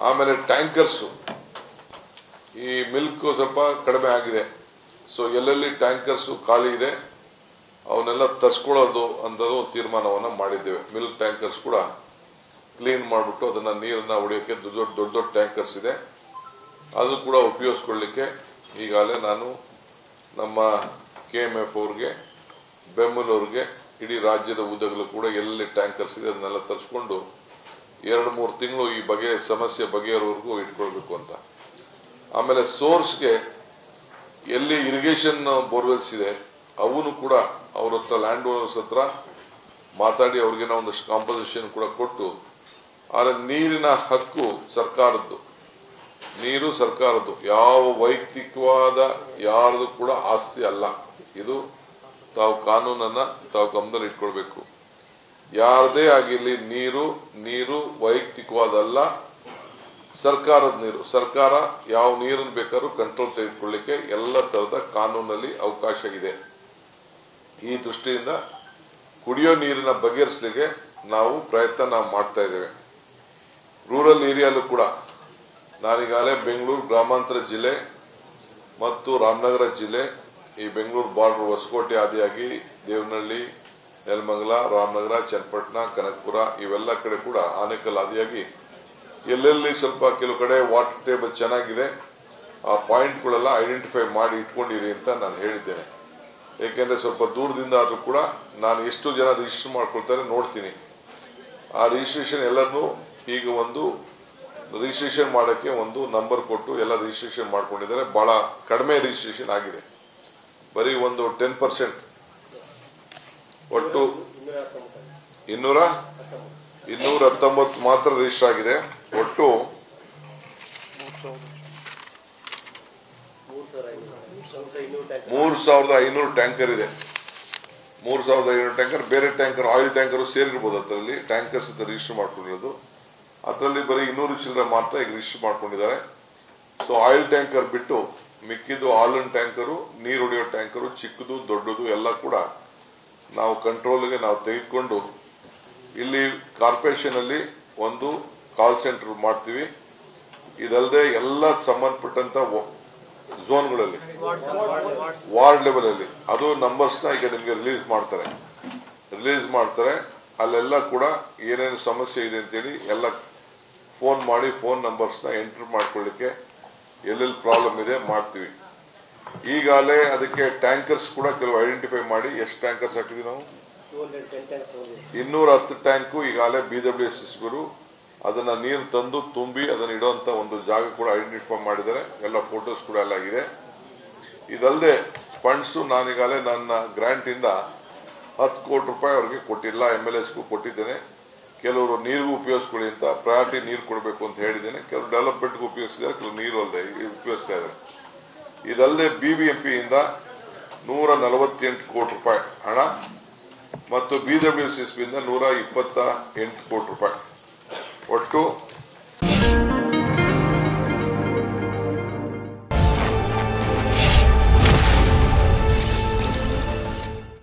ಆಮೇಲೆ ಟ್ಯಾಂಕರ್ಸ್ ಈ ಮಿಲ್ಕ್ ಸ್ವಲ್ಪ ಕಡಿಮೆ ಆಗಿದೆ. ಸೊ ಎಲ್ಲೆಲ್ಲಿ ಟ್ಯಾಂಕರ್ಸ್ ಖಾಲಿ ಇದೆ ಅವನ್ನೆಲ್ಲ ತರಿಸ್ಕೊಳ್ಳೋದು ಅಂತದ್ದು ತೀರ್ಮಾನವನ್ನು ಮಾಡಿದ್ದೇವೆ. ಮಿಲ್ಕ್ ಟ್ಯಾಂಕರ್ಸ್ ಕೂಡ ಕ್ಲೀನ್ ಮಾಡಿಬಿಟ್ಟು ಅದನ್ನ ನೀರನ್ನ ಹೊಡೆಯೋಕ್ಕೆ ದೊಡ್ಡ ದೊಡ್ಡ ಟ್ಯಾಂಕರ್ಸ್ ಇದೆ, ಅದು ಕೂಡ ಉಪಯೋಗಿಸ್ಕೊಳ್ಳಿಕ್ಕೆ ಈಗಾಗಲೇ ನಾನು ನಮ್ಮ KMF ಅವ್ರಿಗೆ, ಬೆಂಬಲವ್ರಿಗೆ, ಇಡೀ ರಾಜ್ಯದ ಉದ್ದಗಲೂ ಕೂಡ ಎಲ್ಲೆಲ್ಲಿ ಟ್ಯಾಂಕರ್ಸ್ ಇದೆ ಅದನ್ನೆಲ್ಲ ತರಿಸ್ಕೊಂಡು 2-3 ತಿಂಗಳು ಈ ಸಮಸ್ಯೆ ಬಗೆಹರೋವರೆಗೂ ಇಟ್ಕೊಳ್ಬೇಕು ಅಂತ. ಆಮೇಲೆ ಸೋರ್ಸ್ಗೆ ಎಲ್ಲಿ ಇರಿಗೇಷನ್ ಬೋರ್ವೆಲ್ಸ್ ಇದೆ ಅವನು ಕೂಡ ಅವ್ರ ಹತ್ರ ಲ್ಯಾಂಡ್ ಓನರ್ಸ್ ಹತ್ರ ಮಾತಾಡಿ ಅವ್ರಿಗೇನೋ ಒಂದಷ್ಟು ಕಾಂಪೋಸಿಷನ್ ಕೂಡ ಕೊಟ್ಟು, ಆದರೆ ನೀರಿನ ಹಕ್ಕು ಸರ್ಕಾರದ್ದು, ನೀರು ಸರ್ಕಾರದ್ದು, ಯಾವ ವೈಯಕ್ತಿಕವಾದ ಯಾರದು ಕೂಡ ಆಸ್ತಿ ಅಲ್ಲ. ಇದು ತಾವು ಕಾನೂನನ್ನ ತಾವು ಗಮನದಲ್ಲಿ ಇಟ್ಕೊಳ್ಬೇಕು. ಯಾರದೇ ಆಗಿರಲಿ ನೀರು ವೈಯಕ್ತಿಕವಾದಲ್ಲ, ಸರ್ಕಾರದ ನೀರು. ಸರ್ಕಾರ ಯಾವ ನೀರನ್ನು ಬೇಕಾದ್ರೂ ಕಂಟ್ರೋಲ್ ತೆಗೆದುಕೊಳ್ಳಿಕ್ಕೆ ಎಲ್ಲ ತರದ ಕಾನೂನಲ್ಲಿ ಅವಕಾಶ ಇದೆ. ಈ ದೃಷ್ಟಿಯಿಂದ ಕುಡಿಯೋ ನೀರಿನ ಬಗೆಹರಿಸಲಿಕ್ಕೆ ನಾವು ಪ್ರಯತ್ನ ಮಾಡ್ತಾ ಇದ್ದೇವೆ. ರೂರಲ್ ಏರಿಯಾಲೂ ಕೂಡ ನಾನೀಗಾಗಲೇ ಬೆಂಗಳೂರು ಗ್ರಾಮಾಂತರ ಜಿಲ್ಲೆ ಮತ್ತು ರಾಮನಗರ ಜಿಲ್ಲೆ, ಈ ಬೆಂಗಳೂರು ಬಾರ್ಡರ್ ಹೊಸಕೋಟೆ ಆದಿಯಾಗಿ ದೇವನಹಳ್ಳಿ, ನೆಲಮಂಗಲ, ರಾಮನಗರ, ಚನ್ನಪಟ್ಟಣ, ಕನಕಪುರ ಇವೆಲ್ಲ ಕಡೆ ಕೂಡ ಆನೇಕಲ್ ಆದಿಯಾಗಿ ಎಲ್ಲೆಲ್ಲಿ ಸ್ವಲ್ಪ ಕೆಲವು ಕಡೆ ವಾಟರ್ ಟೇಬಲ್ ಚೆನ್ನಾಗಿದೆ ಆ ಪಾಯಿಂಟ್ಗಳೆಲ್ಲ ಐಡೆಂಟಿಫೈ ಮಾಡಿ ಇಟ್ಕೊಂಡಿರಿ ಅಂತ ನಾನು ಹೇಳಿದ್ದೇನೆ. ಏಕೆಂದ್ರೆ ಸ್ವಲ್ಪ ದೂರದಿಂದ ಆದ್ರೂ ಕೂಡ ನಾನು ಎಷ್ಟು ಜನ ರಿಜಿಸ್ಟರ್ ಮಾಡ್ಕೊಳ್ತಾರೆ ನೋಡ್ತೀನಿ. ಆ ರಿಜಿಸ್ಟ್ರೇಷನ್ ಎಲ್ಲರನ್ನೂ ಈಗ ಒಂದು ರಿಜಿಸ್ಟ್ರೇಷನ್ ಮಾಡೋಕ್ಕೆ ಒಂದು ನಂಬರ್ ಕೊಟ್ಟು ಎಲ್ಲ ರಿಜಿಸ್ಟ್ರೇಷನ್ ಮಾಡ್ಕೊಂಡಿದ್ದಾರೆ. ಬಹಳ ಕಡಿಮೆ ರಿಜಿಸ್ಟ್ರೇಷನ್ ಆಗಿದೆ, ಬರೀ ಒಂದು 10%. ಒಟ್ಟು 219 ಮಾತ್ರ ರಿಜಿಸ್ಟರ್ ಆಗಿದೆ. ಒಟ್ಟು 3,500 ಟ್ಯಾಂಕರ್ ಇದೆ. 3,500 ಟ್ಯಾಂಕರ್, ಬೇರೆ ಟ್ಯಾಂಕರ್ ಆಯಿಲ್ ಟ್ಯಾಂಕರ್ ಸೇರಿರ್ಬೋದು. ಅದರಲ್ಲಿ ಟ್ಯಾಂಕರ್ಸ್ ರಿಜಿಸ್ಟರ್ ಮಾಡ್ಕೊಂಡಿರೋದು ಅದರಲ್ಲಿ ಬರೀ 200 ಚಿಲ್ಲರೆ ಮಾತ್ರ ಈಗ ರಿಜಿಸ್ಟರ್ ಮಾಡ್ಕೊಂಡಿದ್ದಾರೆ. ಸೊ ಆಯಿಲ್ ಟ್ಯಾಂಕರ್ ಬಿಟ್ಟು ಮಿಕ್ಕಿದ್ದು ಹಾಲಿನ ಟ್ಯಾಂಕರು, ನೀರು ಹೊಡೆಯೋ ಟ್ಯಾಂಕರು, ಚಿಕ್ಕದು ದೊಡ್ಡದು ಎಲ್ಲ ಕೂಡ ನಾವು ಕಂಟ್ರೋಲ್ಗೆ ನಾವು ತೆಗೆದುಕೊಂಡು ಇಲ್ಲಿ ಕಾರ್ಪೊರೇಷನ್ ಅಲ್ಲಿ ಒಂದು ಕಾಲ್ ಸೆಂಟರ್ ಮಾಡ್ತೀವಿ. ಇದಲ್ಲದೆ ಎಲ್ಲ ಸಂಬಂಧಪಟ್ಟಂತ ಝೋನ್ಗಳಲ್ಲಿ ವಾರ್ಡ್ ಲೆವೆಲ್ ಅಲ್ಲಿ ಅದು ನಂಬರ್ಸ್ನ ಈಗ ನಿಮಗೆ ರಿಲೀಸ್ ಮಾಡ್ತಾರೆ. ಅಲ್ಲೆಲ್ಲ ಕೂಡ ಏನೇನು ಸಮಸ್ಯೆ ಇದೆ ಅಂತೇಳಿ ಎಲ್ಲ ಫೋನ್ ಮಾಡಿ ಫೋನ್ ನಂಬರ್ಸ್ನ ಎಂಟರ್ ಮಾಡ್ಕೊಳ್ಳಿಕ್ಕೆ ಎಲ್ಲೆಲ್ಲಿ ಪ್ರಾಬ್ಲಮ್ ಇದೆ ಮಾಡ್ತೀವಿ. ಈಗಾಗಲೇ ಅದಕ್ಕೆ ಟ್ಯಾಂಕರ್ಸ್ ಕೂಡ ಕೆಲವು ಐಡೆಂಟಿಫೈ ಮಾಡಿ ಎಷ್ಟು ಟ್ಯಾಂಕರ್ಸ್ ಹಾಕಿದ್ವಿ ನಾವು 210 ಟ್ಯಾಂಕು ಈಗಾಗಲೇ BWSSBರು ಅದನ್ನ ನೀರು ತಂದು ತುಂಬಿ ಅದನ್ನ ಇಡುವಂತ ಒಂದು ಜಾಗ ಕೂಡ ಐಡೆಂಟಿಫೈ ಮಾಡಿದ್ದಾರೆ. ಎಲ್ಲ ಫೋಟೋಸ್ ಕೂಡ ಎಲ್ಲ ಆಗಿದೆ. ಇದಲ್ಲದೆ ಫಂಡ್ಸ್ ನಾನೀಗಾಗಲೇ ನನ್ನ ಗ್ರಾಂಟ್ ಇಂದ 10 ಕೋಟಿ ರೂಪಾಯಿ ಅವ್ರಿಗೆ ಕೊಟ್ಟಿಲ್ಲ, MLAsಗೂ ಕೊಟ್ಟಿದ್ದೇನೆ. ಕೆಲವರು ನೀರಿಗೂ ಉಪಯೋಗಿಸ್ಕೊಳ್ಳಿ ಅಂತ ಪ್ರಯಾರಿಟಿ ನೀರು ಕೊಡಬೇಕು ಅಂತ ಹೇಳಿದ್ದೇನೆ. ಕೆಲವರು ಡೆವಲಪ್ಮೆಂಟ್ಗೂ ಉಪಯೋಗಿಸಿದ್ದಾರೆ, ಕೆಲವರು ನೀರು ಅಲ್ಲದೆ ಉಪಯೋಗಿಸ್ತಾ ಇದ್ದಾರೆ. ಇದಲ್ಲದೆ BBMP ಇಂದ 148 ಕೋಟಿ ರೂಪಾಯಿ ಹಣ ಮತ್ತು BWSSB ಇಂದ 128 ಕೋಟಿ ರೂಪಾಯಿ, ಒಟ್ಟು